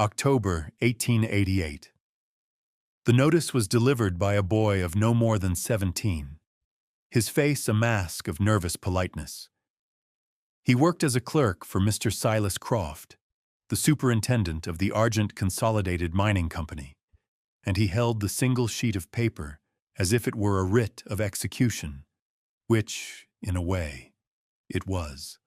October 1888. The notice was delivered by a boy of no more than 17, his face a mask of nervous politeness. He worked as a clerk for Mr. Silas Croft, the superintendent of the Argent Consolidated Mining Company, and he held the single sheet of paper as if it were a writ of execution, which, in a way, it was.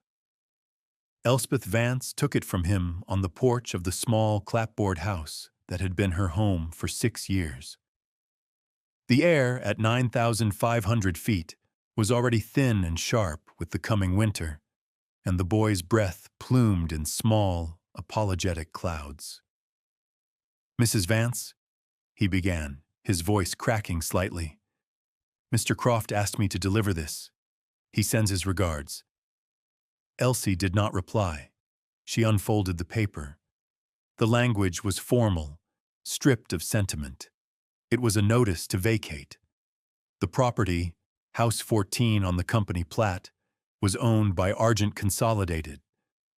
Elspeth Vance took it from him on the porch of the small clapboard house that had been her home for 6 years. The air at 9,500 feet was already thin and sharp with the coming winter, and the boy's breath plumed in small, apologetic clouds. "Mrs. Vance," he began, his voice cracking slightly. "Mr. Croft asked me to deliver this. He sends his regards." Elsie did not reply. She unfolded the paper. The language was formal, stripped of sentiment. It was a notice to vacate. The property, House 14 on the company plat, was owned by Argent Consolidated.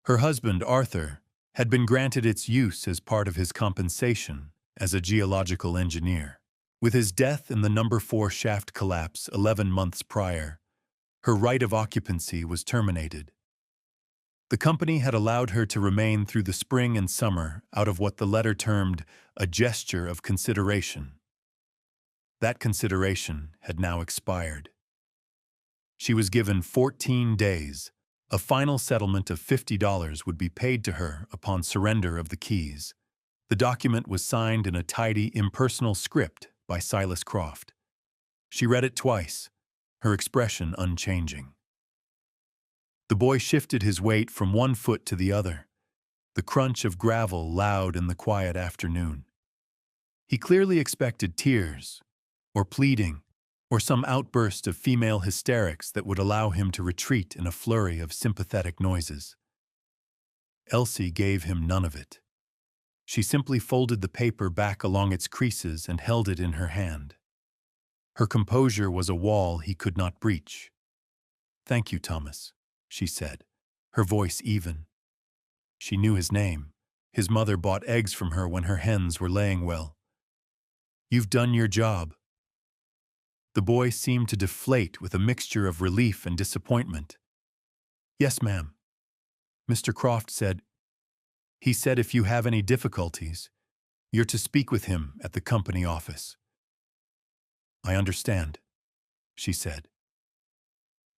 Her husband, Arthur, had been granted its use as part of his compensation as a geological engineer. With his death in the No. 4 shaft collapse 11 months prior, her right of occupancy was terminated. The company had allowed her to remain through the spring and summer out of what the letter termed a gesture of consideration. That consideration had now expired. She was given 14 days. A final settlement of $50 would be paid to her upon surrender of the keys. The document was signed in a tidy, impersonal script by Silas Croft. She read it twice, her expression unchanging. The boy shifted his weight from one foot to the other, the crunch of gravel loud in the quiet afternoon. He clearly expected tears, or pleading, or some outburst of female hysterics that would allow him to retreat in a flurry of sympathetic noises. Elsie gave him none of it. She simply folded the paper back along its creases and held it in her hand. Her composure was a wall he could not breach. "Thank you, Thomas," she said, her voice even. She knew his name. His mother bought eggs from her when her hens were laying well. "You've done your job." The boy seemed to deflate with a mixture of relief and disappointment. "Yes, ma'am. Mr. Croft said, he said if you have any difficulties, you're to speak with him at the company office." "I understand," she said.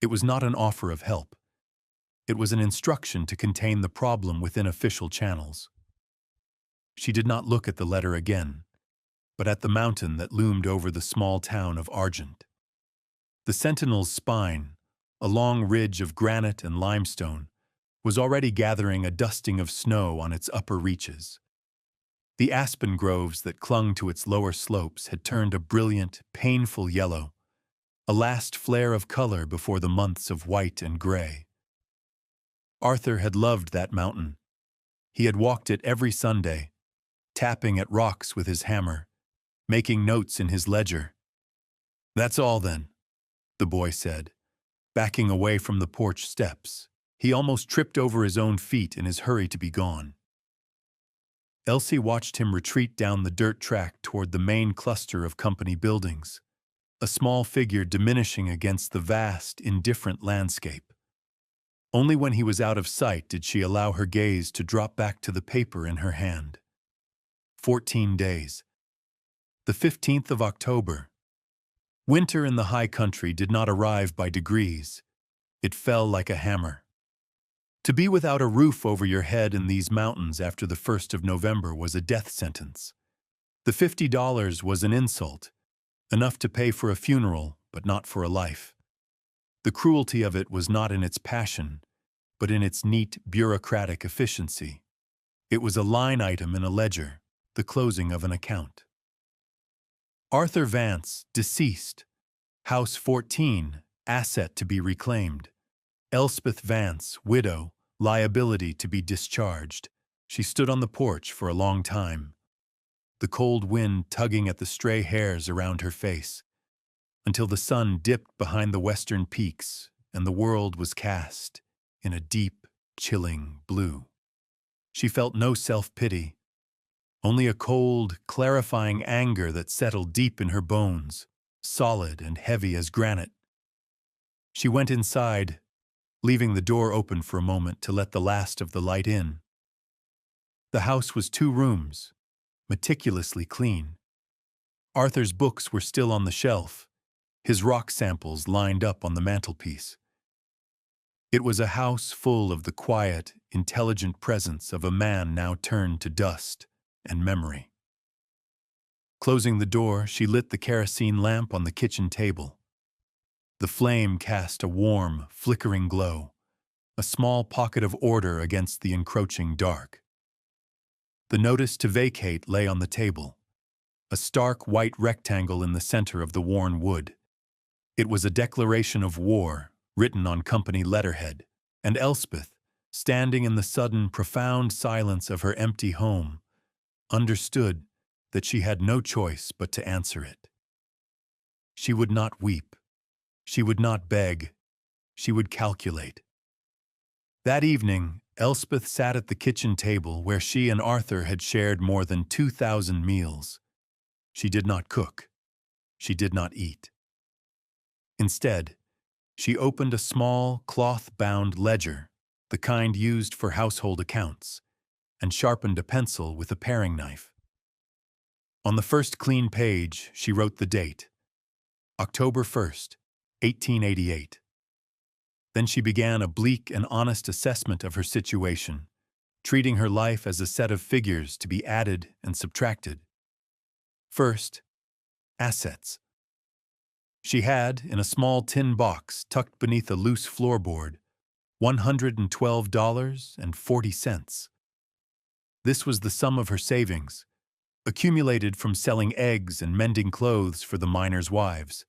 It was not an offer of help. It was an instruction to contain the problem within official channels. She did not look at the letter again, but at the mountain that loomed over the small town of Argent. The sentinel's spine, a long ridge of granite and limestone, was already gathering a dusting of snow on its upper reaches. The aspen groves that clung to its lower slopes had turned a brilliant, painful yellow, a last flare of color before the months of white and gray. Arthur had loved that mountain. He had walked it every Sunday, tapping at rocks with his hammer, making notes in his ledger. "That's all, then," the boy said, backing away from the porch steps. He almost tripped over his own feet in his hurry to be gone. Elsie watched him retreat down the dirt track toward the main cluster of company buildings, a small figure diminishing against the vast, indifferent landscape. Only when he was out of sight did she allow her gaze to drop back to the paper in her hand. 14 days. The 15th of October. Winter in the high country did not arrive by degrees. It fell like a hammer. To be without a roof over your head in these mountains after the 1st of November was a death sentence. The $50 was an insult, enough to pay for a funeral, but not for a life. The cruelty of it was not in its passion, but in its neat, bureaucratic efficiency. It was a line item in a ledger, the closing of an account. Arthur Vance, deceased. House 14, asset to be reclaimed. Elspeth Vance, widow, liability to be discharged. She stood on the porch for a long time, the cold wind tugging at the stray hairs around her face, until the sun dipped behind the western peaks and the world was cast in a deep, chilling blue. She felt no self-pity, only a cold, clarifying anger that settled deep in her bones, solid and heavy as granite. She went inside, leaving the door open for a moment to let the last of the light in. The house was 2 rooms, meticulously clean. Arthur's books were still on the shelf, his rock samples lined up on the mantelpiece. It was a house full of the quiet, intelligent presence of a man now turned to dust and memory. Closing the door, she lit the kerosene lamp on the kitchen table. The flame cast a warm, flickering glow, a small pocket of order against the encroaching dark. The notice to vacate lay on the table, a stark white rectangle in the center of the worn wood. It was a declaration of war, written on company letterhead, and Elspeth, standing in the sudden, profound silence of her empty home, understood that she had no choice but to answer it. She would not weep. She would not beg. She would calculate. That evening, Elspeth sat at the kitchen table where she and Arthur had shared more than 2,000 meals. She did not cook. She did not eat. Instead, she opened a small, cloth-bound ledger, the kind used for household accounts, and sharpened a pencil with a paring knife. On the first clean page, she wrote the date, October 1st, 1888. Then she began a bleak and honest assessment of her situation, treating her life as a set of figures to be added and subtracted. First, assets. She had, in a small tin box tucked beneath a loose floorboard, $112.40. This was the sum of her savings, accumulated from selling eggs and mending clothes for the miners' wives,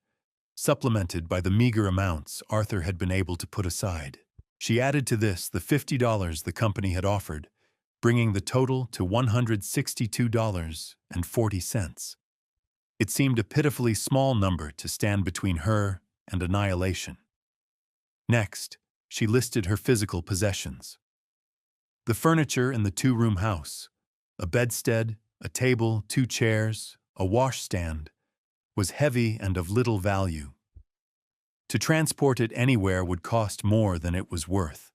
supplemented by the meager amounts Arthur had been able to put aside. She added to this the $50 the company had offered, bringing the total to $162.40. It seemed a pitifully small number to stand between her and annihilation. Next, she listed her physical possessions. The furniture in the 2-room house, a bedstead, a table, 2 chairs, a washstand, was heavy and of little value. To transport it anywhere would cost more than it was worth.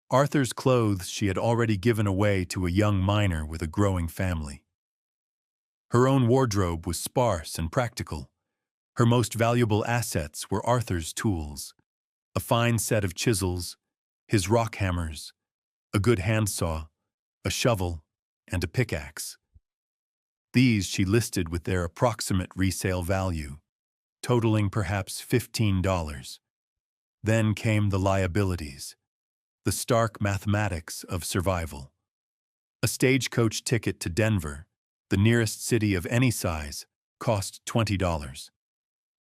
Arthur's clothes she had already given away to a young miner with a growing family. Her own wardrobe was sparse and practical. Her most valuable assets were Arthur's tools, a fine set of chisels, his rock hammers, a good handsaw, a shovel, and a pickaxe. These she listed with their approximate resale value, totaling perhaps $15. Then came the liabilities, the stark mathematics of survival. A stagecoach ticket to Denver, the nearest city of any size, cost $20.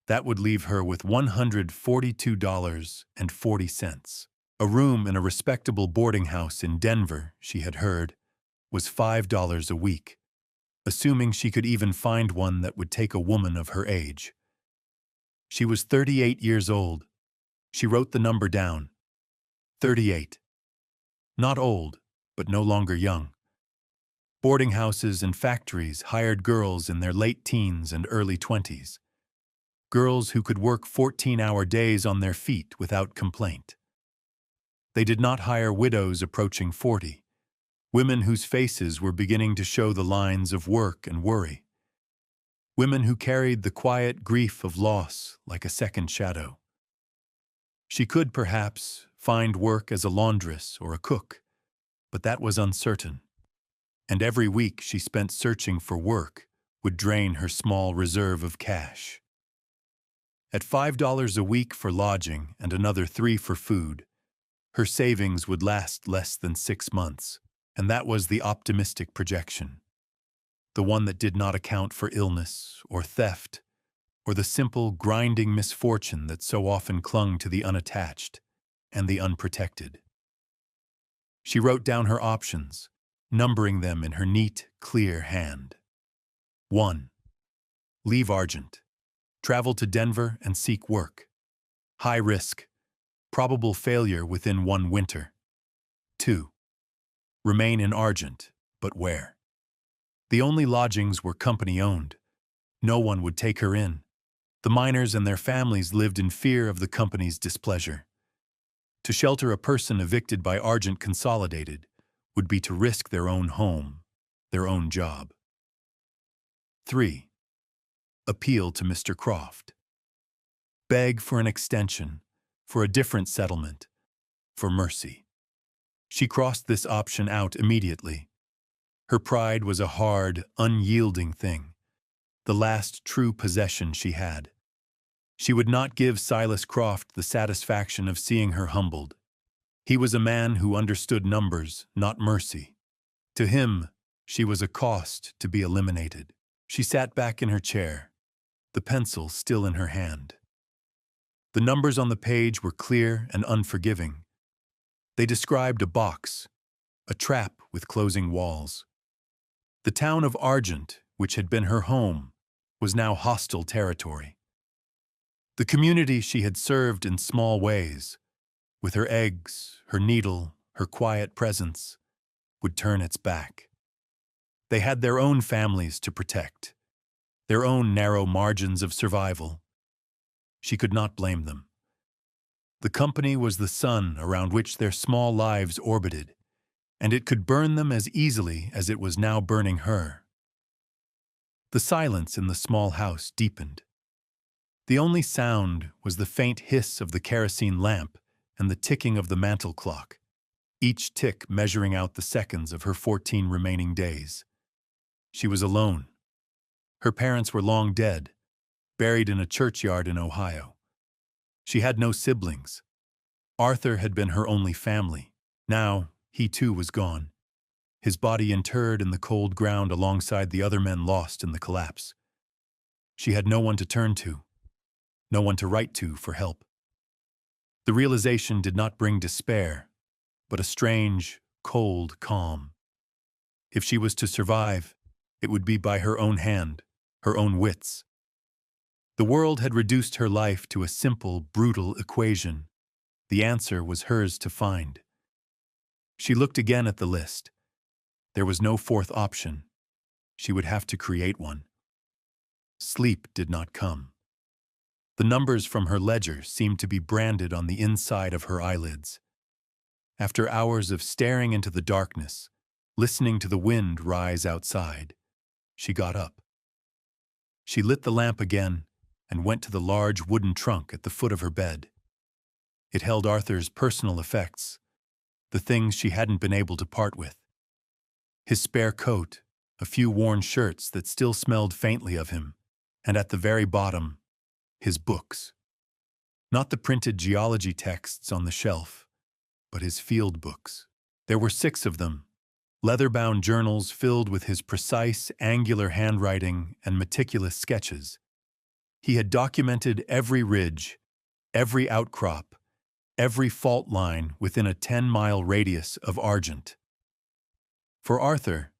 That would leave her with $142.40. A room in a respectable boarding house in Denver, she had heard, was $5 a week, assuming she could even find one that would take a woman of her age. She was 38 years old. She wrote the number down. 38. Not old, but no longer young. Boarding houses and factories hired girls in their late teens and early 20s. Girls who could work 14-hour days on their feet without complaint. They did not hire widows approaching 40, women whose faces were beginning to show the lines of work and worry. Women who carried the quiet grief of loss like a second shadow. She could, perhaps, find work as a laundress or a cook, but that was uncertain. And every week she spent searching for work would drain her small reserve of cash. At $5 a week for lodging and another $3 for food, her savings would last less than 6 months, and that was the optimistic projection. The one that did not account for illness or theft or the simple, grinding misfortune that so often clung to the unattached and the unprotected. She wrote down her options, numbering them in her neat, clear hand. 1. Leave Argent. Travel to Denver and seek work. High risk. Probable failure within 1 winter. 2. Remain in Argent, but where? The only lodgings were company-owned. No one would take her in. The miners and their families lived in fear of the company's displeasure. To shelter a person evicted by Argent Consolidated would be to risk their own home, their own job. 3. Appeal to Mr. Croft. Beg for an extension, for a different settlement, for mercy. She crossed this option out immediately. Her pride was a hard, unyielding thing, the last true possession she had. She would not give Silas Croft the satisfaction of seeing her humbled. He was a man who understood numbers, not mercy. To him, she was a cost to be eliminated. She sat back in her chair, the pencil still in her hand. The numbers on the page were clear and unforgiving. They described a box, a trap with closing walls. The town of Argent, which had been her home, was now hostile territory. The community she had served in small ways, with her eggs, her needle, her quiet presence, would turn its back. They had their own families to protect, their own narrow margins of survival. She could not blame them. The company was the sun around which their small lives orbited, and it could burn them as easily as it was now burning her. The silence in the small house deepened. The only sound was the faint hiss of the kerosene lamp and the ticking of the mantel clock, each tick measuring out the seconds of her 14 remaining days. She was alone. Her parents were long dead, buried in a churchyard in Ohio. She had no siblings. Arthur had been her only family. Now, he too was gone, his body interred in the cold ground alongside the other men lost in the collapse. She had no one to turn to, no one to write to for help. The realization did not bring despair, but a strange, cold calm. If she was to survive, it would be by her own hand, her own wits. The world had reduced her life to a simple, brutal equation. The answer was hers to find. She looked again at the list. There was no fourth option. She would have to create one. Sleep did not come. The numbers from her ledger seemed to be branded on the inside of her eyelids. After hours of staring into the darkness, listening to the wind rise outside, she got up. She lit the lamp again and went to the large wooden trunk at the foot of her bed. It held Arthur's personal effects, the things she hadn't been able to part with. His spare coat, a few worn shirts that still smelled faintly of him, and at the very bottom, his books. Not the printed geology texts on the shelf, but his field books. There were 6 of them, leather-bound journals filled with his precise, angular handwriting and meticulous sketches. He had documented every ridge, every outcrop, every fault line within a 10-mile radius of Argent. For Arthur,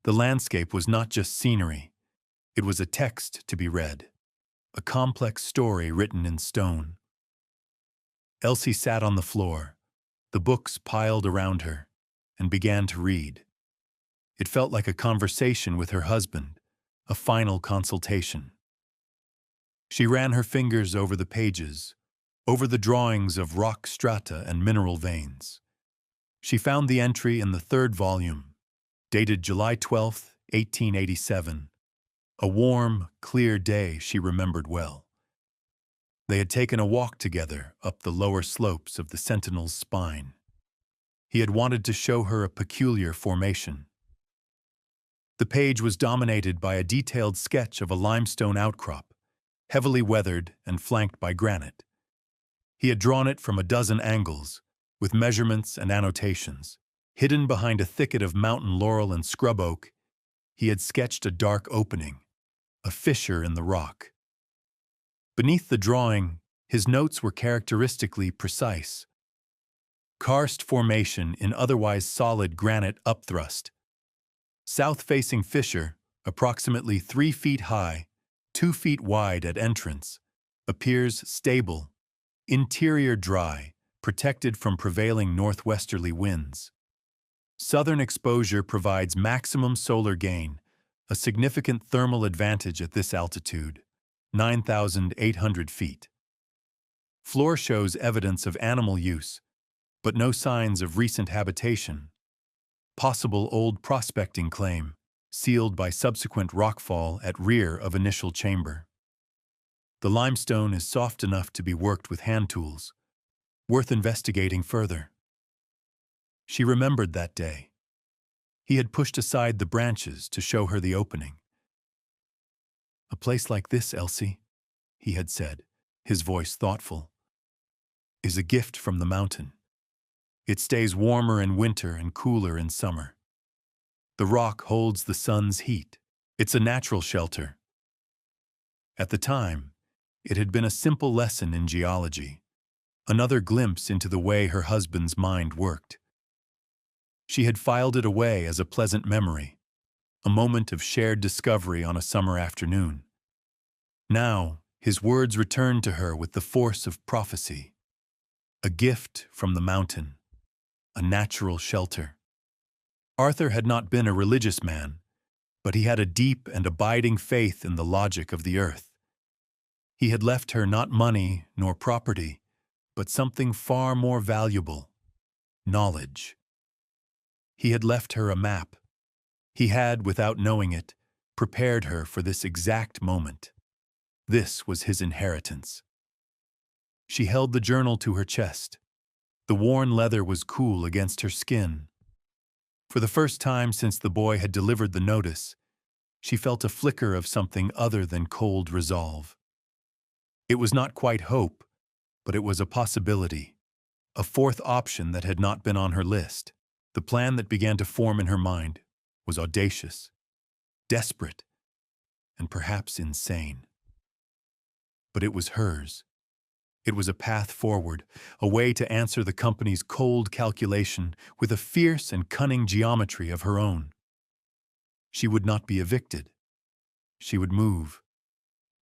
the landscape was not just scenery. It was a text to be read, a complex story written in stone. Elsie sat on the floor, the books piled around her, and began to read. It felt like a conversation with her husband, a final consultation. She ran her fingers over the pages, over the drawings of rock strata and mineral veins. She found the entry in the 3rd volume, dated July 12, 1887, a warm, clear day she remembered well. They had taken a walk together up the lower slopes of the Sentinel's spine. He had wanted to show her a peculiar formation. The page was dominated by a detailed sketch of a limestone outcrop, heavily weathered and flanked by granite. He had drawn it from a dozen angles, with measurements and annotations. Hidden behind a thicket of mountain laurel and scrub oak, he had sketched a dark opening, a fissure in the rock. Beneath the drawing, his notes were characteristically precise. Karst formation in otherwise solid granite upthrust. South-facing fissure, approximately 3 feet high, 2 feet wide at entrance, appears stable, interior dry, protected from prevailing northwesterly winds. Southern exposure provides maximum solar gain, a significant thermal advantage at this altitude, 9,800 feet. Floor shows evidence of animal use, but no signs of recent habitation. Possible old prospecting claim, sealed by subsequent rockfall at rear of initial chamber. The limestone is soft enough to be worked with hand tools, worth investigating further. She remembered that day. He had pushed aside the branches to show her the opening. "A place like this, Elsie," he had said, his voice thoughtful, "is a gift from the mountain. It stays warmer in winter and cooler in summer. The rock holds the sun's heat. It's a natural shelter." At the time, it had been a simple lesson in geology, another glimpse into the way her husband's mind worked. She had filed it away as a pleasant memory, a moment of shared discovery on a summer afternoon. Now, his words returned to her with the force of prophecy. A gift from the mountain, a natural shelter. Arthur had not been a religious man, but he had a deep and abiding faith in the logic of the earth. He had left her not money nor property, but something far more valuable: knowledge. He had left her a map. He had, without knowing it, prepared her for this exact moment. This was his inheritance. She held the journal to her chest. The worn leather was cool against her skin. For the first time since the boy had delivered the notice, she felt a flicker of something other than cold resolve. It was not quite hope, but it was a possibility, a fourth option that had not been on her list. The plan that began to form in her mind was audacious, desperate, and perhaps insane. But it was hers. It was a path forward, a way to answer the company's cold calculation with a fierce and cunning geometry of her own. She would not be evicted. She would move.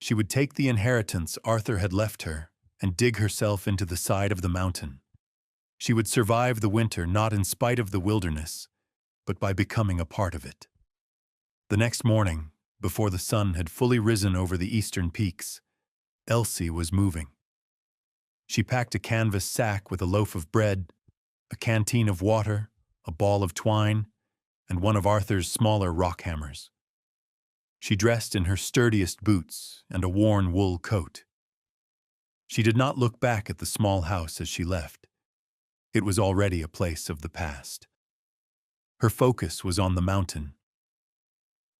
She would take the inheritance Arthur had left her and dig herself into the side of the mountain. She would survive the winter not in spite of the wilderness, but by becoming a part of it. The next morning, before the sun had fully risen over the eastern peaks, Elsie was moving. She packed a canvas sack with a loaf of bread, a canteen of water, a ball of twine, and one of Arthur's smaller rock hammers. She dressed in her sturdiest boots and a worn wool coat. She did not look back at the small house as she left. It was already a place of the past. Her focus was on the mountain.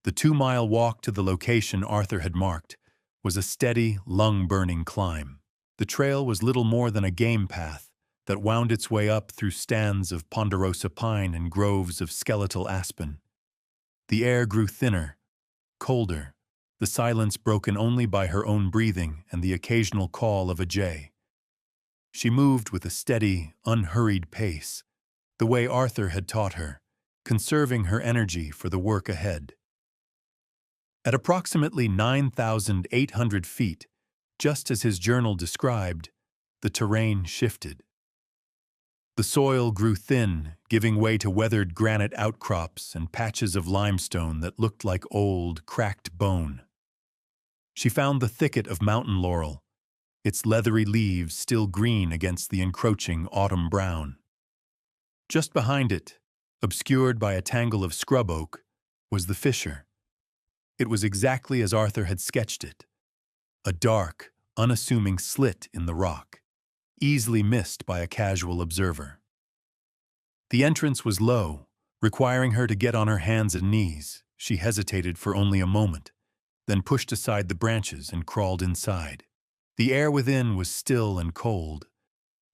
The 2-mile walk to the location Arthur had marked was a steady, lung-burning climb. The trail was little more than a game path that wound its way up through stands of ponderosa pine and groves of skeletal aspen. The air grew thinner, colder, the silence broken only by her own breathing and the occasional call of a jay. She moved with a steady, unhurried pace, the way Arthur had taught her, conserving her energy for the work ahead. At approximately 9,800 feet, just as his journal described, the terrain shifted. The soil grew thin, giving way to weathered granite outcrops and patches of limestone that looked like old, cracked bone. She found the thicket of mountain laurel, its leathery leaves still green against the encroaching autumn brown. Just behind it, obscured by a tangle of scrub oak, was the fissure. It was exactly as Arthur had sketched it, a dark, unassuming slit in the rock, easily missed by a casual observer. The entrance was low, requiring her to get on her hands and knees. She hesitated for only a moment, then pushed aside the branches and crawled inside. The air within was still and cold,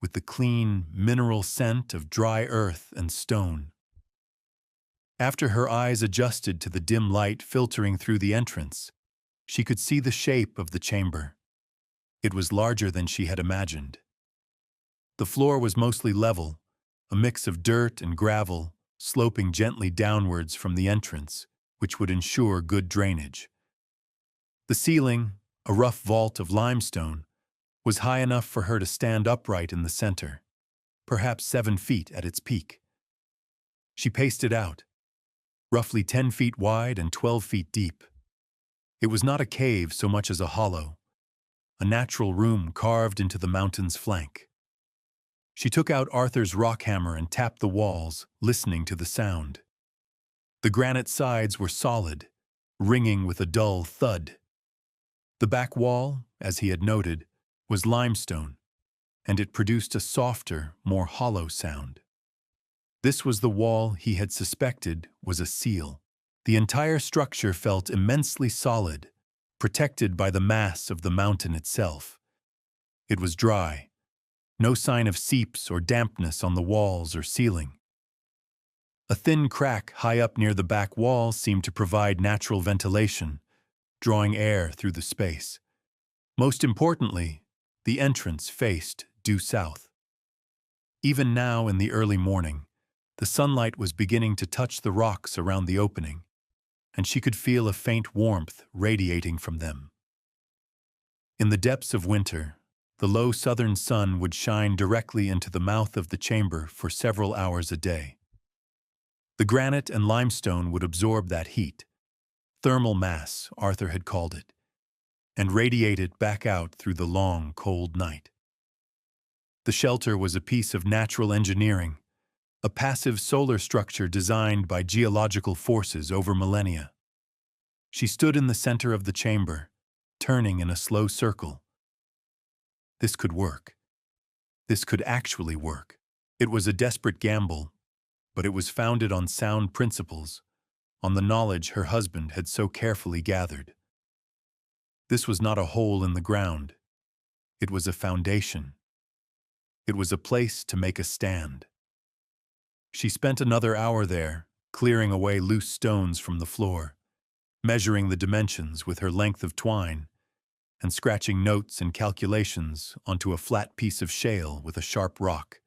with the clean, mineral scent of dry earth and stone. After her eyes adjusted to the dim light filtering through the entrance, she could see the shape of the chamber. It was larger than she had imagined. The floor was mostly level, a mix of dirt and gravel, sloping gently downwards from the entrance, which would ensure good drainage. The ceiling, a rough vault of limestone, was high enough for her to stand upright in the center, perhaps 7 feet at its peak. She paced it out. roughly 10 feet wide and 12 feet deep. It was not a cave so much as a hollow, a natural room carved into the mountain's flank. She took out Arthur's rock hammer and tapped the walls, listening to the sound. The granite sides were solid, ringing with a dull thud. The back wall, as he had noted, was limestone, and it produced a softer, more hollow sound. This was the wall he had suspected was a seal. The entire structure felt immensely solid, protected by the mass of the mountain itself. It was dry, no sign of seeps or dampness on the walls or ceiling. A thin crack high up near the back wall seemed to provide natural ventilation, drawing air through the space. Most importantly, the entrance faced due south. Even now in the early morning, the sunlight was beginning to touch the rocks around the opening, and she could feel a faint warmth radiating from them. In the depths of winter, the low southern sun would shine directly into the mouth of the chamber for several hours a day. The granite and limestone would absorb that heat, thermal mass, Arthur had called it, and radiate it back out through the long, cold night. The shelter was a piece of natural engineering, a passive solar structure designed by geological forces over millennia. She stood in the center of the chamber, turning in a slow circle. This could work. This could actually work. It was a desperate gamble, but it was founded on sound principles, on the knowledge her husband had so carefully gathered. This was not a hole in the ground. It was a foundation. It was a place to make a stand. She spent another hour there, clearing away loose stones from the floor, measuring the dimensions with her length of twine, and scratching notes and calculations onto a flat piece of shale with a sharp rock.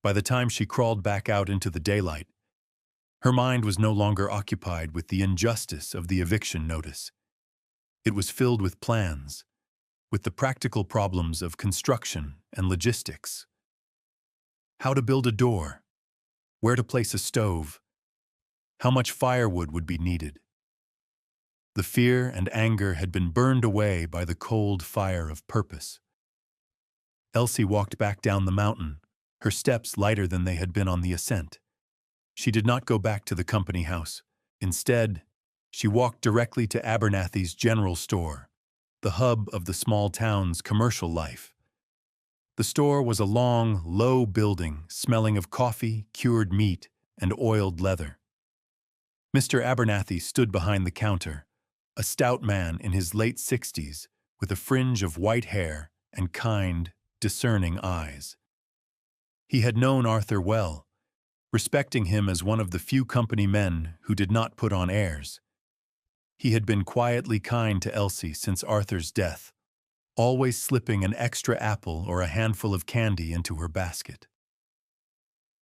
By the time she crawled back out into the daylight, her mind was no longer occupied with the injustice of the eviction notice. It was filled with plans, with the practical problems of construction and logistics. How to build a door, where to place a stove, how much firewood would be needed. The fear and anger had been burned away by the cold fire of purpose. Elsie walked back down the mountain, her steps lighter than they had been on the ascent. She did not go back to the company house. Instead, she walked directly to Abernathy's general store, the hub of the small town's commercial life. The store was a long, low building smelling of coffee, cured meat, and oiled leather. Mr. Abernathy stood behind the counter, a stout man in his late 60s with a fringe of white hair and kind, discerning eyes. He had known Arthur well, respecting him as one of the few company men who did not put on airs. He had been quietly kind to Elsie since Arthur's death, always slipping an extra apple or a handful of candy into her basket.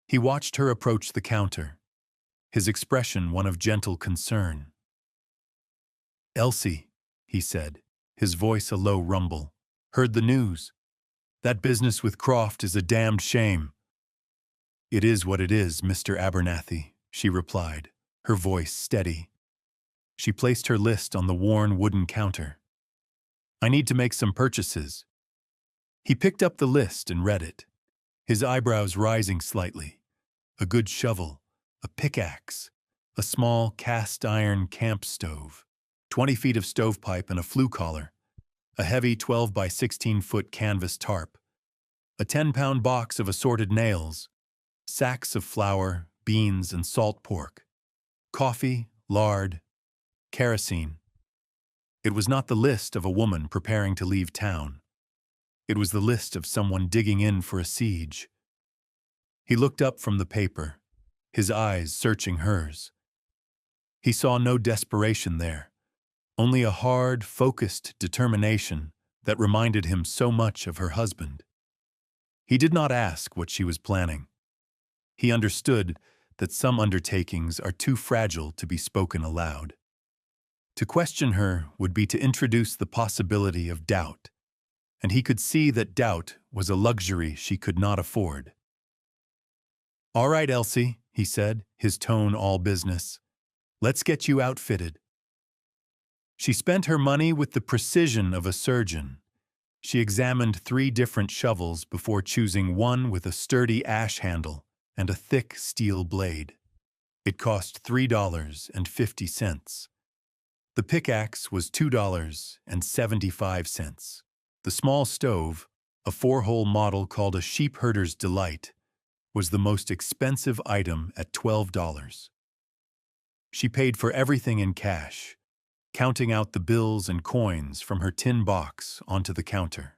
He watched her approach the counter, his expression one of gentle concern. "Elsie," he said, his voice a low rumble, "heard the news. That business with Croft is a damned shame." "It is what it is, Mr. Abernathy," she replied, her voice steady. She placed her list on the worn wooden counter. "I need to make some purchases." He picked up the list and read it, his eyebrows rising slightly. A good shovel, a pickaxe, a small cast-iron camp stove, 20 feet of stovepipe and a flue collar, a heavy 12 by 16-foot canvas tarp, a 10-pound box of assorted nails, sacks of flour, beans, and salt pork, coffee, lard, kerosene. It was not the list of a woman preparing to leave town. It was the list of someone digging in for a siege. He looked up from the paper, his eyes searching hers. He saw no desperation there, only a hard, focused determination that reminded him so much of her husband. He did not ask what she was planning. He understood that some undertakings are too fragile to be spoken aloud. To question her would be to introduce the possibility of doubt, and he could see that doubt was a luxury she could not afford. "All right, Elsie," he said, his tone all business. "Let's get you outfitted." She spent her money with the precision of a surgeon. She examined 3 different shovels before choosing one with a sturdy ash handle and a thick steel blade. It cost $3.50. The pickaxe was $2.75. The small stove, a 4-hole model called a sheep herder's delight, was the most expensive item at $12. She paid for everything in cash, counting out the bills and coins from her tin box onto the counter.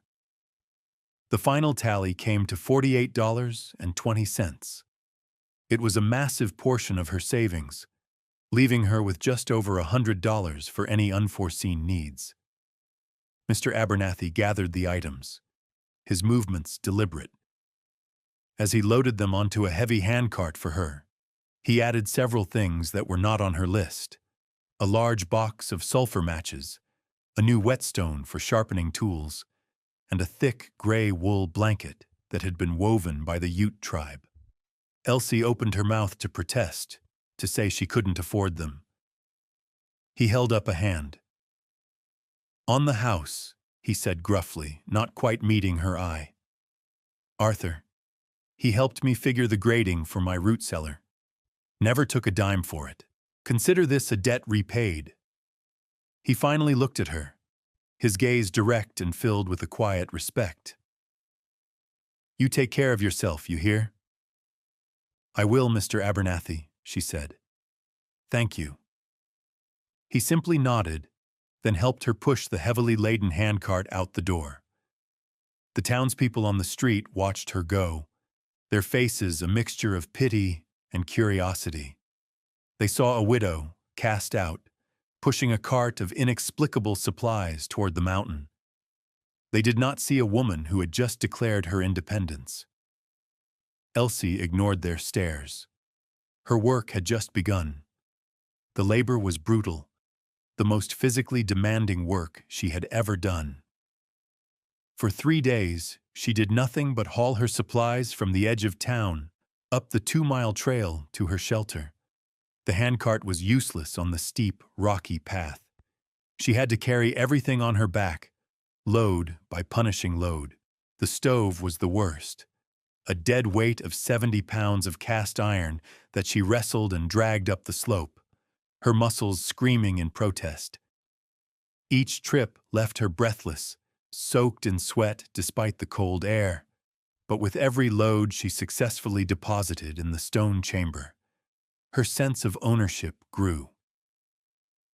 The final tally came to $48.20. It was a massive portion of her savings, leaving her with just over $100 for any unforeseen needs. Mr. Abernathy gathered the items, his movements deliberate. As he loaded them onto a heavy handcart for her, he added several things that were not on her list: a large box of sulfur matches, a new whetstone for sharpening tools, and a thick gray wool blanket that had been woven by the Ute tribe. Elsie opened her mouth to protest, to say she couldn't afford them. He held up a hand. "On the house," he said gruffly, not quite meeting her eye. "Arthur. He helped me figure the grading for my root cellar. Never took a dime for it. Consider this a debt repaid." He finally looked at her, his gaze direct and filled with a quiet respect. "You take care of yourself, you hear?" "I will, Mr. Abernathy," she said. "Thank you." He simply nodded, then helped her push the heavily laden handcart out the door. The townspeople on the street watched her go, their faces a mixture of pity and curiosity. They saw a widow, cast out, pushing a cart of inexplicable supplies toward the mountain. They did not see a woman who had just declared her independence. Elsie ignored their stares. Her work had just begun. The labor was brutal, the most physically demanding work she had ever done. For 3 days, she did nothing but haul her supplies from the edge of town up the 2-mile trail to her shelter. The handcart was useless on the steep, rocky path. She had to carry everything on her back, load by punishing load. The stove was the worst. A dead weight of 70 pounds of cast iron that she wrestled and dragged up the slope, her muscles screaming in protest. Each trip left her breathless, soaked in sweat despite the cold air, but with every load she successfully deposited in the stone chamber, her sense of ownership grew.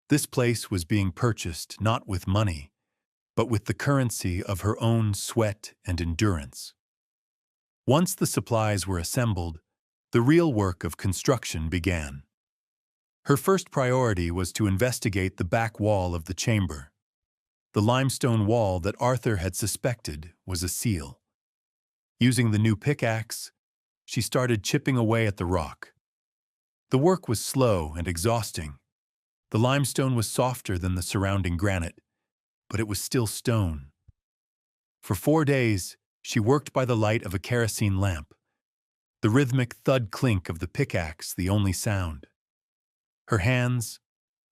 This place was being purchased not with money, but with the currency of her own sweat and endurance. Once the supplies were assembled, the real work of construction began. Her first priority was to investigate the back wall of the chamber. The limestone wall that Arthur had suspected was a seal. Using the new pickaxe, she started chipping away at the rock. The work was slow and exhausting. The limestone was softer than the surrounding granite, but it was still stone. For 4 days, she worked by the light of a kerosene lamp, the rhythmic thud-clink of the pickaxe the only sound. Her hands,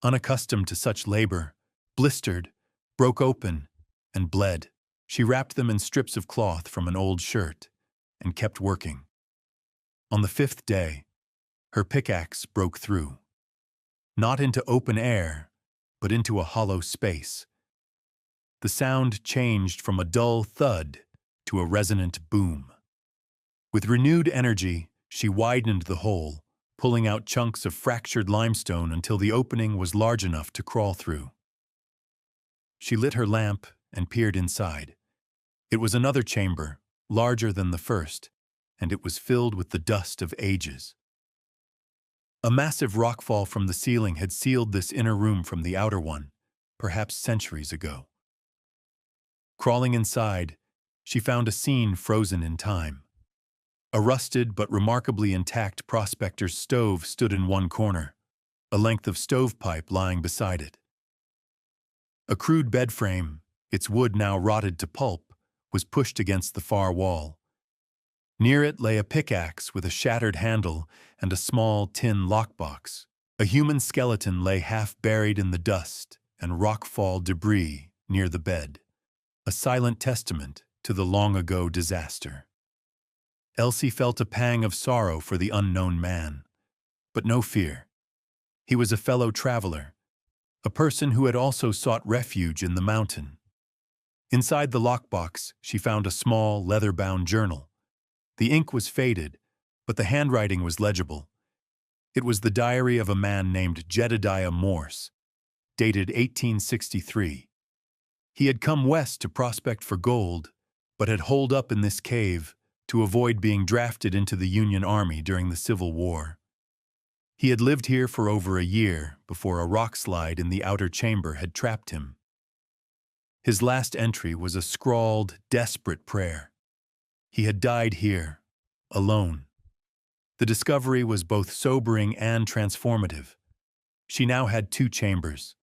unaccustomed to such labor, blistered, broke open, and bled. She wrapped them in strips of cloth from an old shirt and kept working. On the 5th day, her pickaxe broke through. Not into open air, but into a hollow space. The sound changed from a dull thud to a resonant boom. With renewed energy, she widened the hole, pulling out chunks of fractured limestone until the opening was large enough to crawl through. She lit her lamp and peered inside. It was another chamber, larger than the first, and it was filled with the dust of ages. A massive rockfall from the ceiling had sealed this inner room from the outer one, perhaps centuries ago. Crawling inside, she found a scene frozen in time. A rusted but remarkably intact prospector's stove stood in one corner, a length of stovepipe lying beside it. A crude bed frame, its wood now rotted to pulp, was pushed against the far wall. Near it lay a pickaxe with a shattered handle and a small tin lockbox. A human skeleton lay half buried in the dust and rockfall debris near the bed, a silent testament to the long-ago disaster. Elsie felt a pang of sorrow for the unknown man, but no fear. He was a fellow traveler, a person who had also sought refuge in the mountain. Inside the lockbox, she found a small, leather-bound journal. The ink was faded, but the handwriting was legible. It was the diary of a man named Jedediah Morse, dated 1863. He had come west to prospect for gold, but had holed up in this cave to avoid being drafted into the Union Army during the Civil War. He had lived here for over a year before a rock slide in the outer chamber had trapped him. His last entry was a scrawled, desperate prayer. He had died here, alone. The discovery was both sobering and transformative. She now had two chambers.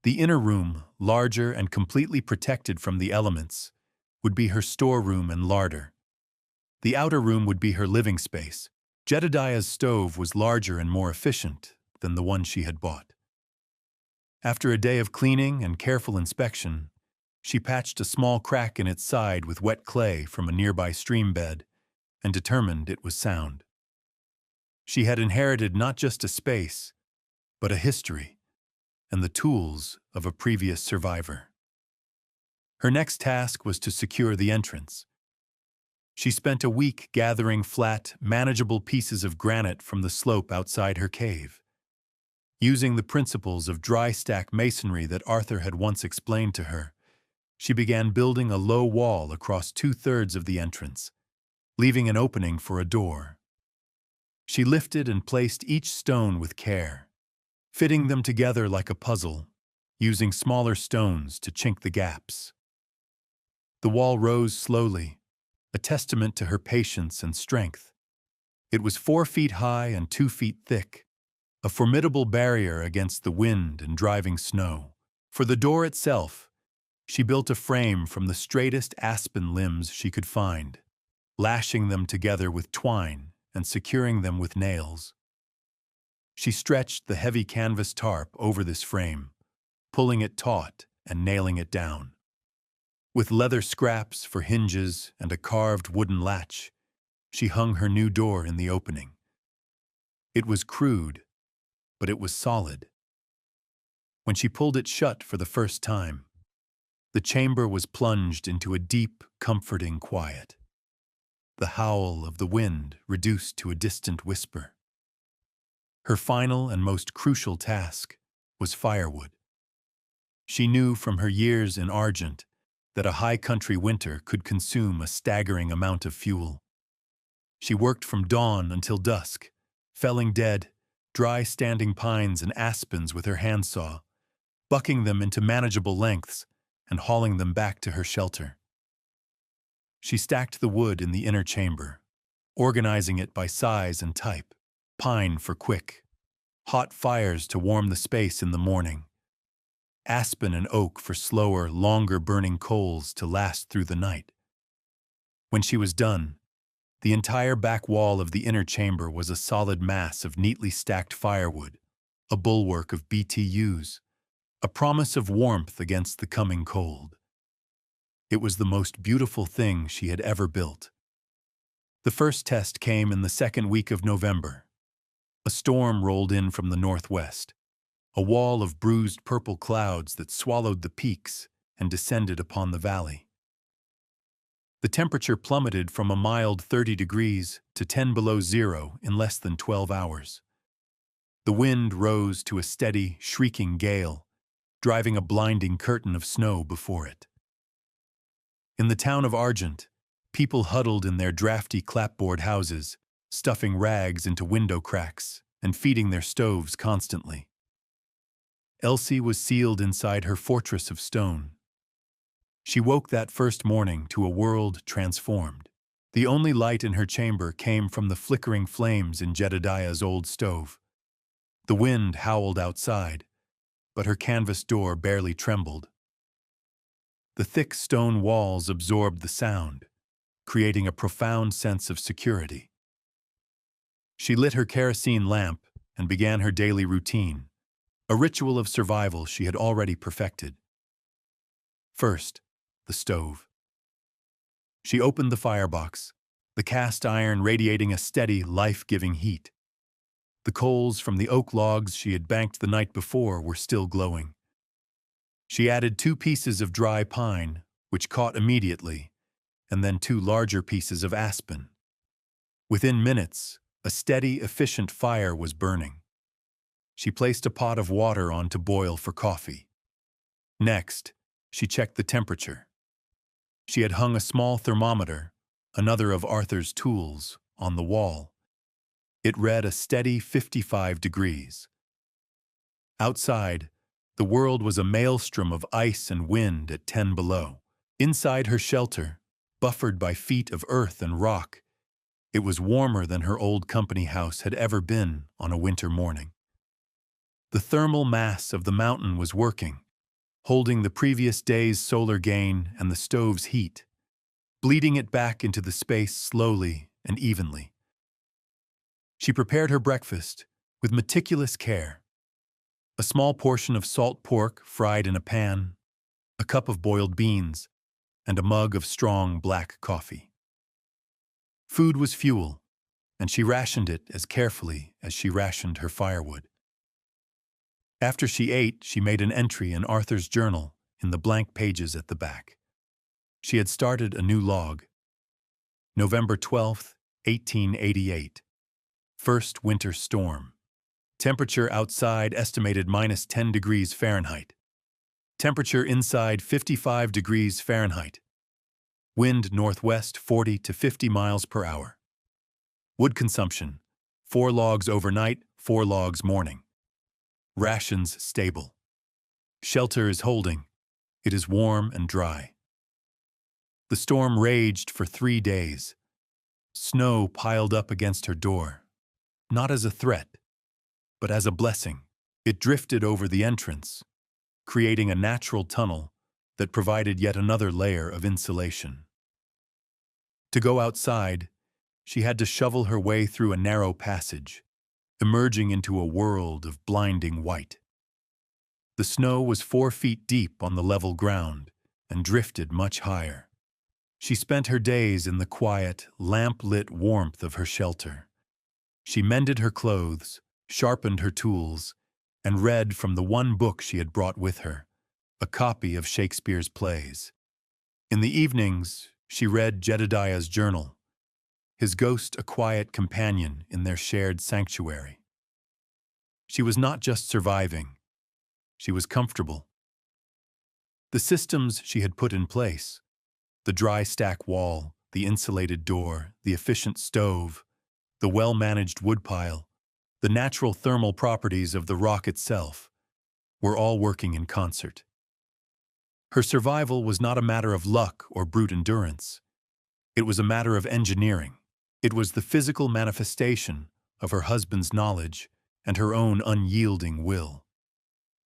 The inner room, larger and completely protected from the elements, would be her storeroom and larder. The outer room would be her living space. Jedediah's stove was larger and more efficient than the one she had bought. After a day of cleaning and careful inspection, she patched a small crack in its side with wet clay from a nearby stream bed and determined it was sound. She had inherited not just a space, but a history and the tools of a previous survivor. Her next task was to secure the entrance. She spent a week gathering flat, manageable pieces of granite from the slope outside her cave. Using the principles of dry stack masonry that Arthur had once explained to her, she began building a low wall across 2/3 of the entrance, leaving an opening for a door. She lifted and placed each stone with care, fitting them together like a puzzle, using smaller stones to chink the gaps. The wall rose slowly, a testament to her patience and strength. It was 4 feet high and 2 feet thick, a formidable barrier against the wind and driving snow. For the door itself, she built a frame from the straightest aspen limbs she could find, lashing them together with twine and securing them with nails. She stretched the heavy canvas tarp over this frame, pulling it taut and nailing it down. With leather scraps for hinges and a carved wooden latch, she hung her new door in the opening. It was crude, but it was solid. When she pulled it shut for the first time, the chamber was plunged into a deep, comforting quiet. The howl of the wind reduced to a distant whisper. Her final and most crucial task was firewood. She knew from her years in Argent that a high-country winter could consume a staggering amount of fuel. She worked from dawn until dusk, felling dead, dry standing pines and aspens with her handsaw, bucking them into manageable lengths and hauling them back to her shelter. She stacked the wood in the inner chamber, organizing it by size and type: pine for quick, hot fires to warm the space in the morning, aspen and oak for slower, longer-burning coals to last through the night. When she was done, the entire back wall of the inner chamber was a solid mass of neatly stacked firewood, a bulwark of BTUs, a promise of warmth against the coming cold. It was the most beautiful thing she had ever built. The first test came in the second week of November. A storm rolled in from the northwest, a wall of bruised purple clouds that swallowed the peaks and descended upon the valley. The temperature plummeted from a mild 30 degrees to 10 below zero in less than 12 hours. The wind rose to a steady, shrieking gale, driving a blinding curtain of snow before it. In the town of Argent, people huddled in their drafty clapboard houses, stuffing rags into window cracks and feeding their stoves constantly. Elsie was sealed inside her fortress of stone. She woke that first morning to a world transformed. The only light in her chamber came from the flickering flames in Jedediah's old stove. The wind howled outside, but her canvas door barely trembled. The thick stone walls absorbed the sound, creating a profound sense of security. She lit her kerosene lamp and began her daily routine, a ritual of survival she had already perfected. First, the stove. She opened the firebox, the cast iron radiating a steady, life-giving heat. The coals from the oak logs she had banked the night before were still glowing. She added 2 pieces of dry pine, which caught immediately, and then 2 larger pieces of aspen. Within minutes, a steady, efficient fire was burning. She placed a pot of water on to boil for coffee. Next, she checked the temperature. She had hung a small thermometer, another of Arthur's tools, on the wall. It read a steady 55 degrees. Outside, the world was a maelstrom of ice and wind at 10 below. Inside her shelter, buffered by feet of earth and rock, it was warmer than her old company house had ever been on a winter morning. The thermal mass of the mountain was working, holding the previous day's solar gain and the stove's heat, bleeding it back into the space slowly and evenly. She prepared her breakfast with meticulous care. A small portion of salt pork fried in a pan, a cup of boiled beans, and a mug of strong black coffee. Food was fuel, and she rationed it as carefully as she rationed her firewood. After she ate, she made an entry in Arthur's journal in the blank pages at the back. She had started a new log. November 12th, 1888. First winter storm. Temperature outside estimated -10 degrees Fahrenheit. Temperature inside 55 degrees Fahrenheit. Wind northwest 40 to 50 miles per hour. Wood consumption, 4 logs overnight, 4 logs morning. Rations stable. Shelter is holding. It is warm and dry. The storm raged for 3 days. Snow piled up against her door, not as a threat, but as a blessing. It drifted over the entrance, creating a natural tunnel that provided yet another layer of insulation. To go outside, she had to shovel her way through a narrow passage, emerging into a world of blinding white. The snow was 4 feet deep on the level ground and drifted much higher. She spent her days in the quiet, lamp-lit warmth of her shelter. She mended her clothes, sharpened her tools, and read from the one book she had brought with her, a copy of Shakespeare's plays. In the evenings, she read Jedediah's journal, his ghost a quiet companion in their shared sanctuary. She was not just surviving, she was comfortable. The systems she had put in place, the dry stack wall, the insulated door, the efficient stove, the well-managed woodpile, the natural thermal properties of the rock itself, were all working in concert. Her survival was not a matter of luck or brute endurance. It was a matter of engineering. It was the physical manifestation of her husband's knowledge and her own unyielding will.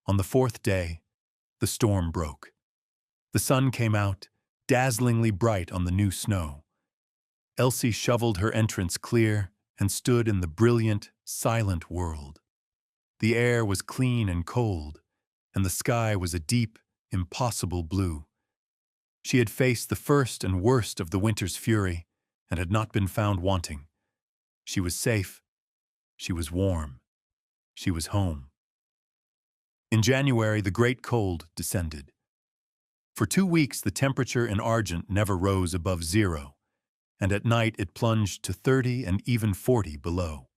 On the 4th day, the storm broke. The sun came out, dazzlingly bright on the new snow. Elsie shoveled her entrance clear and stood in the brilliant, silent world. The air was clean and cold, and the sky was a deep, impossible blue. She had faced the first and worst of the winter's fury and had not been found wanting. She was safe. She was warm. She was home. In January, the great cold descended. For 2 weeks, the temperature in Argent never rose above 0, and at night it plunged to 30 and even 40 below.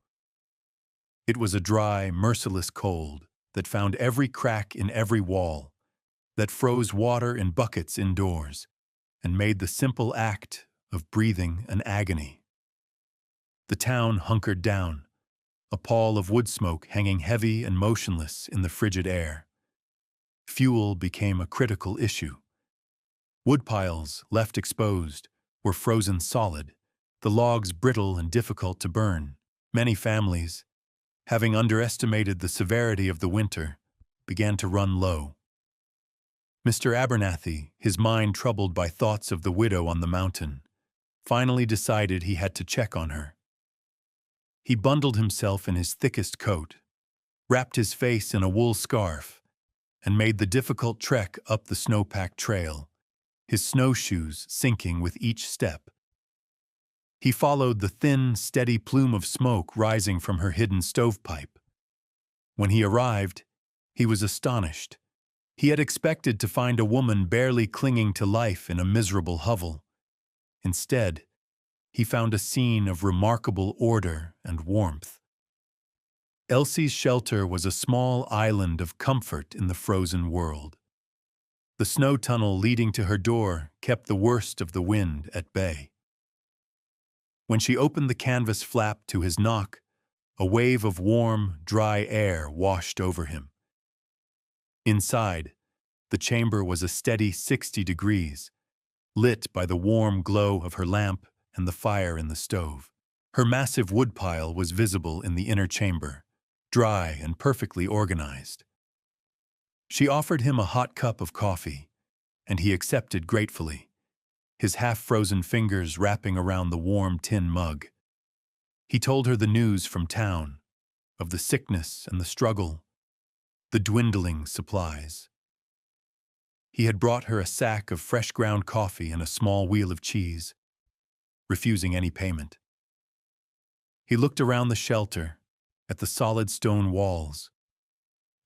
It was a dry, merciless cold that found every crack in every wall, that froze water in buckets indoors, and made the simple act of breathing an agony. The town hunkered down, a pall of wood smoke hanging heavy and motionless in the frigid air. Fuel became a critical issue. Woodpiles, left exposed, were frozen solid, the logs brittle and difficult to burn. Many families, having underestimated the severity of the winter, began to run low. Mr. Abernathy, his mind troubled by thoughts of the widow on the mountain, finally decided he had to check on her. He bundled himself in his thickest coat, wrapped his face in a wool scarf, and made the difficult trek up the snow-packed trail, his snowshoes sinking with each step. He followed the thin, steady plume of smoke rising from her hidden stovepipe. When he arrived, he was astonished. He had expected to find a woman barely clinging to life in a miserable hovel. Instead, he found a scene of remarkable order and warmth. Elsie's shelter was a small island of comfort in the frozen world. The snow tunnel leading to her door kept the worst of the wind at bay. When she opened the canvas flap to his knock, a wave of warm, dry air washed over him. Inside, the chamber was a steady 60 degrees, lit by the warm glow of her lamp and the fire in the stove. Her massive woodpile was visible in the inner chamber, dry and perfectly organized. She offered him a hot cup of coffee, and he accepted gratefully, his half-frozen fingers wrapping around the warm tin mug. He told her the news from town, of the sickness and the struggle, the dwindling supplies. He had brought her a sack of fresh ground coffee and a small wheel of cheese, refusing any payment. He looked around the shelter, at the solid stone walls,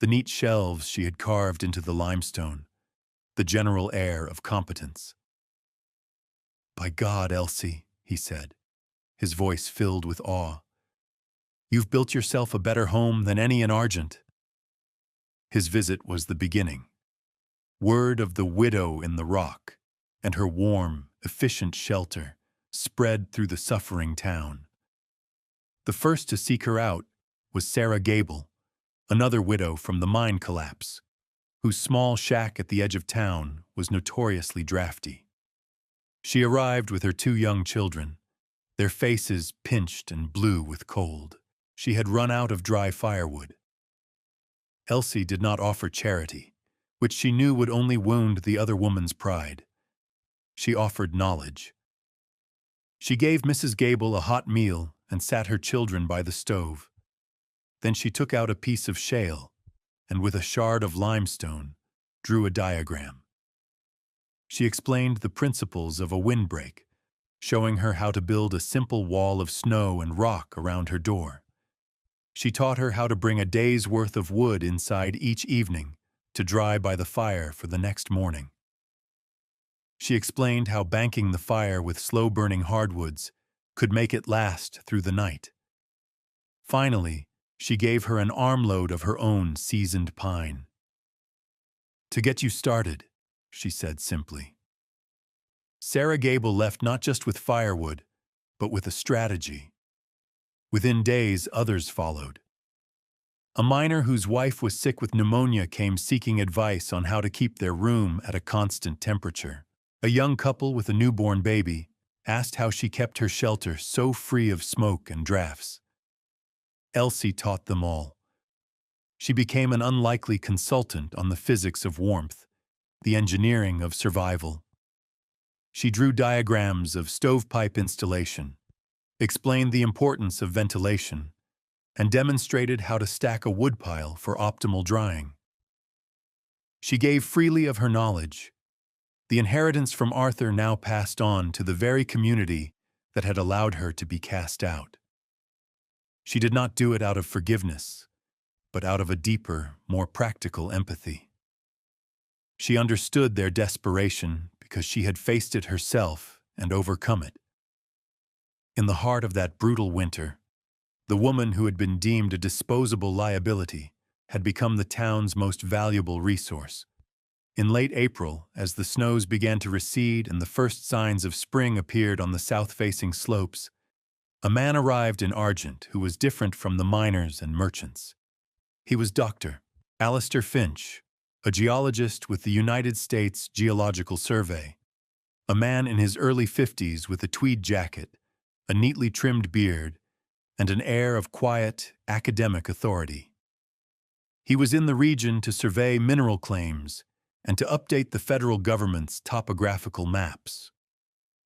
the neat shelves she had carved into the limestone, the general air of competence. "By God, Elsie," he said, his voice filled with awe, "you've built yourself a better home than any in Argent." His visit was the beginning. Word of the widow in the rock and her warm, efficient shelter spread through the suffering town. The first to seek her out was Sarah Gable, another widow from the mine collapse, whose small shack at the edge of town was notoriously drafty. She arrived with her 2 young children, their faces pinched and blue with cold. She had run out of dry firewood. Elsie did not offer charity, which she knew would only wound the other woman's pride. She offered knowledge. She gave Mrs. Gable a hot meal and sat her children by the stove. Then she took out a piece of shale and, with a shard of limestone, drew a diagram. She explained the principles of a windbreak, showing her how to build a simple wall of snow and rock around her door. She taught her how to bring a day's worth of wood inside each evening to dry by the fire for the next morning. She explained how banking the fire with slow-burning hardwoods could make it last through the night. Finally, she gave her an armload of her own seasoned pine. "To get you started," she said simply. Sarah Gable left not just with firewood, but with a strategy. Within days, others followed. A miner whose wife was sick with pneumonia came seeking advice on how to keep their room at a constant temperature. A young couple with a newborn baby asked how she kept her shelter so free of smoke and drafts. Elsie taught them all. She became an unlikely consultant on the physics of warmth, the engineering of survival. She drew diagrams of stovepipe installation, explained the importance of ventilation, and demonstrated how to stack a woodpile for optimal drying. She gave freely of her knowledge, the inheritance from Arthur now passed on to the very community that had allowed her to be cast out. She did not do it out of forgiveness, but out of a deeper, more practical empathy. She understood their desperation because she had faced it herself and overcome it. In the heart of that brutal winter, the woman who had been deemed a disposable liability had become the town's most valuable resource. In late April, as the snows began to recede and the first signs of spring appeared on the south-facing slopes, a man arrived in Argent who was different from the miners and merchants. He was Dr. Alistair Finch, a geologist with the United States Geological Survey, a man in his early 50s with a tweed jacket, a neatly trimmed beard, and an air of quiet, academic authority. He was in the region to survey mineral claims and to update the federal government's topographical maps.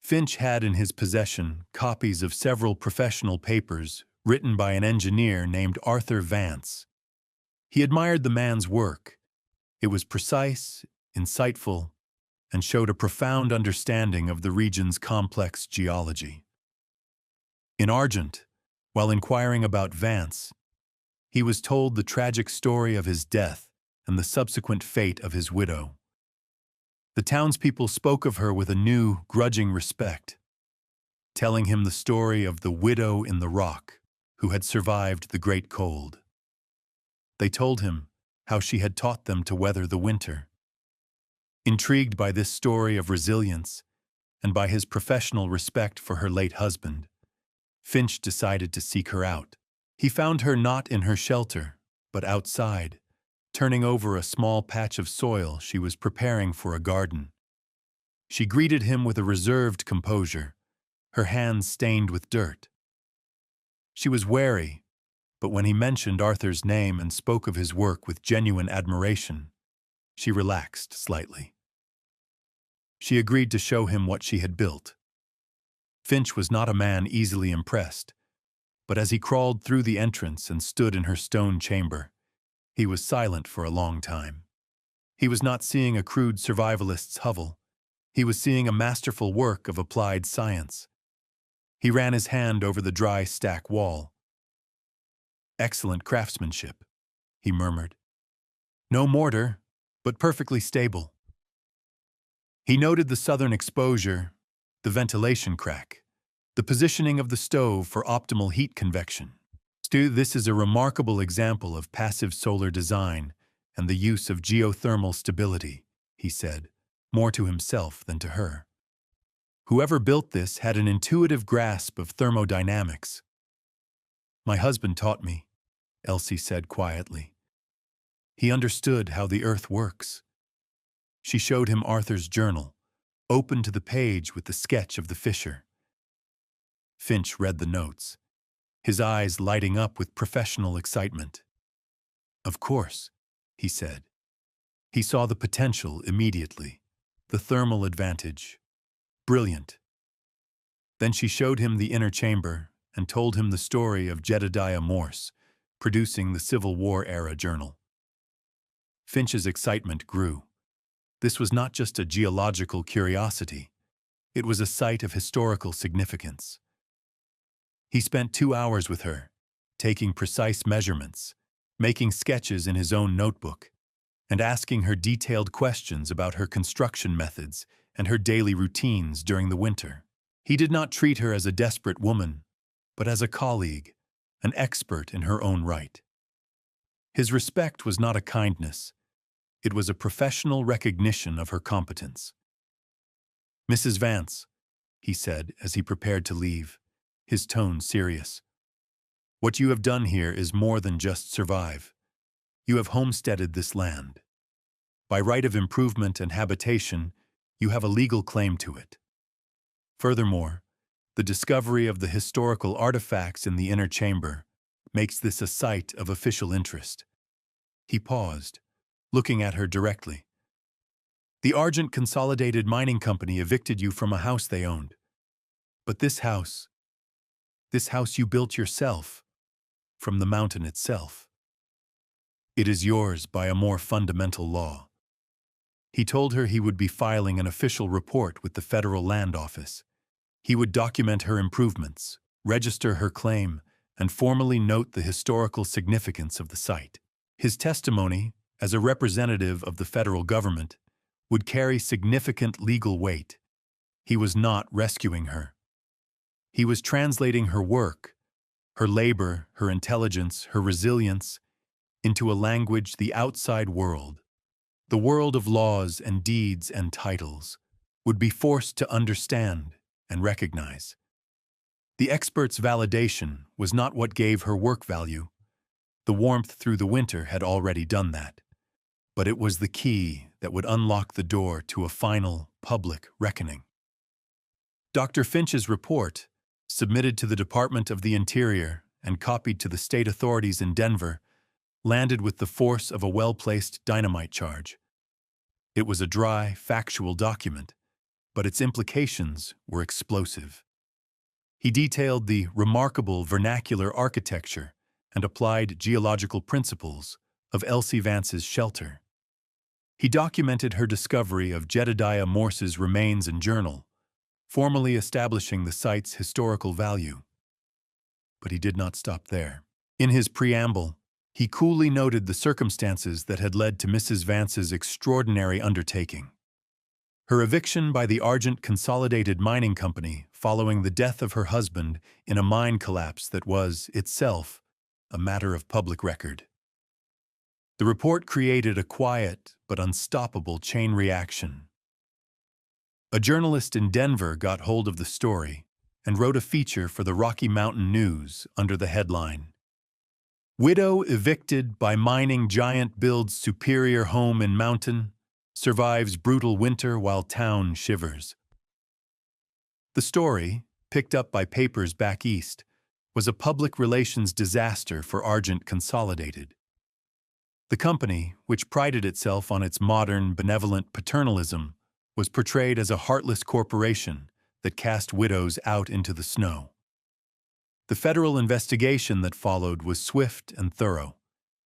Finch had in his possession copies of several professional papers written by an engineer named Arthur Vance. He admired the man's work. It was precise, insightful, and showed a profound understanding of the region's complex geology. In Argent, while inquiring about Vance, he was told the tragic story of his death and the subsequent fate of his widow. The townspeople spoke of her with a new, grudging respect, telling him the story of the widow in the rock who had survived the great cold. They told him how she had taught them to weather the winter. Intrigued by this story of resilience and by his professional respect for her late husband, Finch decided to seek her out. He found her not in her shelter, but outside, turning over a small patch of soil she was preparing for a garden. She greeted him with a reserved composure, her hands stained with dirt. She was wary, but when he mentioned Arthur's name and spoke of his work with genuine admiration, she relaxed slightly. She agreed to show him what she had built. Finch was not a man easily impressed, but as he crawled through the entrance and stood in her stone chamber, he was silent for a long time. He was not seeing a crude survivalist's hovel. He was seeing a masterful work of applied science. He ran his hand over the dry stack wall. "Excellent craftsmanship," he murmured. "No mortar, but perfectly stable." He noted the southern exposure, the ventilation crack, the positioning of the stove for optimal heat convection. This is a remarkable example of passive solar design and the use of geothermal stability, he said, more to himself than to her. Whoever built this had an intuitive grasp of thermodynamics. "My husband taught me," Elsie said quietly. "He understood how the earth works." She showed him Arthur's journal, open to the page with the sketch of the fissure. Finch read the notes, his eyes lighting up with professional excitement. "Of course," he said. He saw the potential immediately, the thermal advantage. Brilliant. Then she showed him the inner chamber and told him the story of Jedediah Morse, producing the Civil War-era journal. Finch's excitement grew. This was not just a geological curiosity. It was a site of historical significance. He spent 2 hours with her, taking precise measurements, making sketches in his own notebook, and asking her detailed questions about her construction methods and her daily routines during the winter. He did not treat her as a desperate woman, but as a colleague, an expert in her own right. His respect was not a kindness. It was a professional recognition of her competence. "Mrs. Vance," he said as he prepared to leave, his tone serious. "What you have done here is more than just survive. You have homesteaded this land. By right of improvement and habitation, you have a legal claim to it. Furthermore, the discovery of the historical artifacts in the inner chamber makes this a site of official interest." He paused, looking at her directly. "The Argent Consolidated Mining Company evicted you from a house they owned. But this house you built yourself, from the mountain itself. It is yours by a more fundamental law." He told her he would be filing an official report with the Federal Land Office. He would document her improvements, register her claim, and formally note the historical significance of the site. His testimony, as a representative of the federal government, would carry significant legal weight. He was not rescuing her. He was translating her work, her labor, her intelligence, her resilience, into a language the outside world, the world of laws and deeds and titles, would be forced to understand and recognize. The expert's validation was not what gave her work value. The warmth through the winter had already done that. But it was the key that would unlock the door to a final, public reckoning. Dr. Finch's report, submitted to the Department of the Interior and copied to the state authorities in Denver, landed with the force of a well-placed dynamite charge. It was a dry, factual document, but its implications were explosive. He detailed the remarkable vernacular architecture and applied geological principles of Elsie Vance's shelter. He documented her discovery of Jedediah Morse's remains and journal, formally establishing the site's historical value. But he did not stop there. In his preamble, he coolly noted the circumstances that had led to Mrs. Vance's extraordinary undertaking. Her eviction by the Argent Consolidated Mining Company following the death of her husband in a mine collapse that was, itself, a matter of public record. The report created a quiet but unstoppable chain reaction. A journalist in Denver got hold of the story and wrote a feature for the Rocky Mountain News under the headline, "Widow evicted by mining giant builds superior home in mountain, survives brutal winter while town shivers." The story, picked up by papers back east, was a public relations disaster for Argent Consolidated. The company, which prided itself on its modern, benevolent paternalism, was portrayed as a heartless corporation that cast widows out into the snow. The federal investigation that followed was swift and thorough.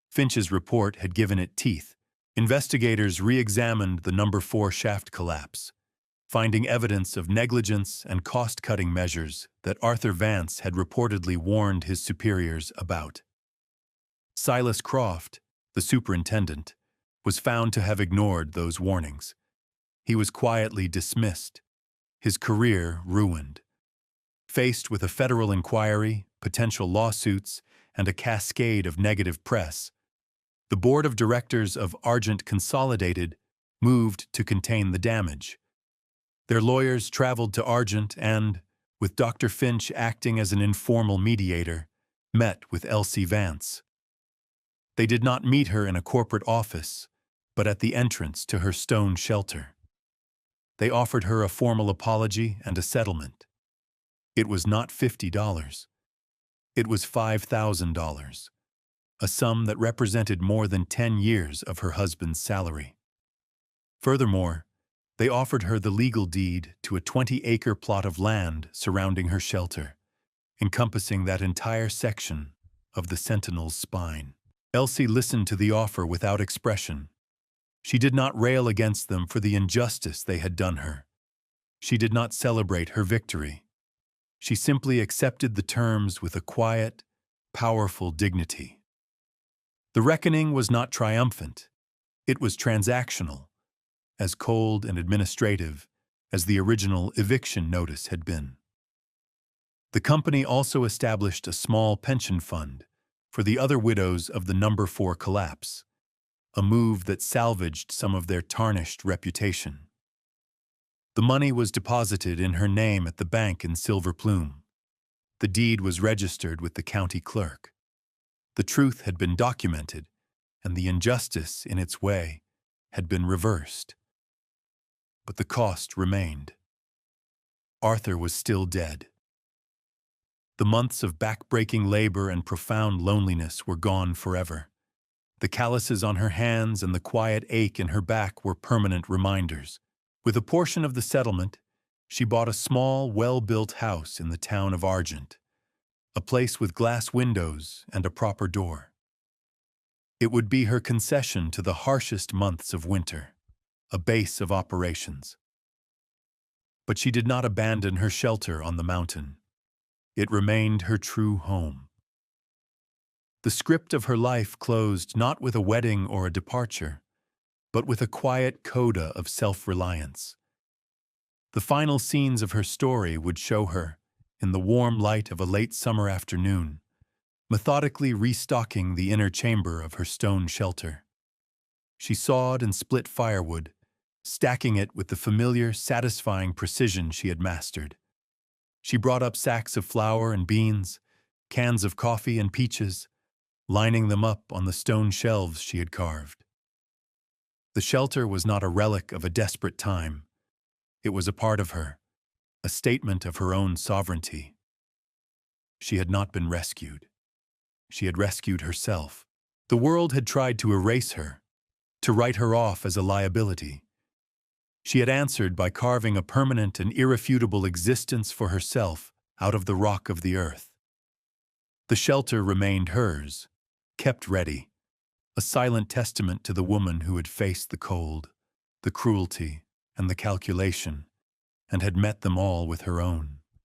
Finch's report had given it teeth. Investigators re-examined the No. 4 shaft collapse, finding evidence of negligence and cost-cutting measures that Arthur Vance had reportedly warned his superiors about. Silas Croft, the superintendent, was found to have ignored those warnings. He was quietly dismissed, his career ruined. Faced with a federal inquiry, potential lawsuits, and a cascade of negative press, the board of directors of Argent Consolidated moved to contain the damage. Their lawyers traveled to Argent and, with Dr. Finch acting as an informal mediator, met with Elsie Vance. They did not meet her in a corporate office, but at the entrance to her stone shelter. They offered her a formal apology and a settlement. It was not $50. It was $5,000, a sum that represented more than 10 years of her husband's salary. Furthermore, they offered her the legal deed to a 20-acre plot of land surrounding her shelter, encompassing that entire section of the Sentinel's spine. Elsie listened to the offer without expression. She did not rail against them for the injustice they had done her. She did not celebrate her victory. She simply accepted the terms with a quiet, powerful dignity. The reckoning was not triumphant. It was transactional, as cold and administrative as the original eviction notice had been. The company also established a small pension fund for the other widows of the No. 4 collapse, a move that salvaged some of their tarnished reputation. The money was deposited in her name at the bank in Silver Plume. The deed was registered with the county clerk. The truth had been documented, and the injustice, in its way, had been reversed. But the cost remained. Arthur was still dead. The months of back-breaking labor and profound loneliness were gone forever. The calluses on her hands and the quiet ache in her back were permanent reminders. With a portion of the settlement, she bought a small, well-built house in the town of Argent, a place with glass windows and a proper door. It would be her concession to the harshest months of winter, a base of operations. But she did not abandon her shelter on the mountain. It remained her true home. The script of her life closed not with a wedding or a departure, but with a quiet coda of self-reliance. The final scenes of her story would show her, in the warm light of a late summer afternoon, methodically restocking the inner chamber of her stone shelter. She sawed and split firewood, stacking it with the familiar, satisfying precision she had mastered. She brought up sacks of flour and beans, cans of coffee and peaches, lining them up on the stone shelves she had carved. The shelter was not a relic of a desperate time. It was a part of her, a statement of her own sovereignty. She had not been rescued. She had rescued herself. The world had tried to erase her, to write her off as a liability. She had answered by carving a permanent and irrefutable existence for herself out of the rock of the earth. The shelter remained hers, kept ready, a silent testament to the woman who had faced the cold, the cruelty, and the calculation, and had met them all with her own.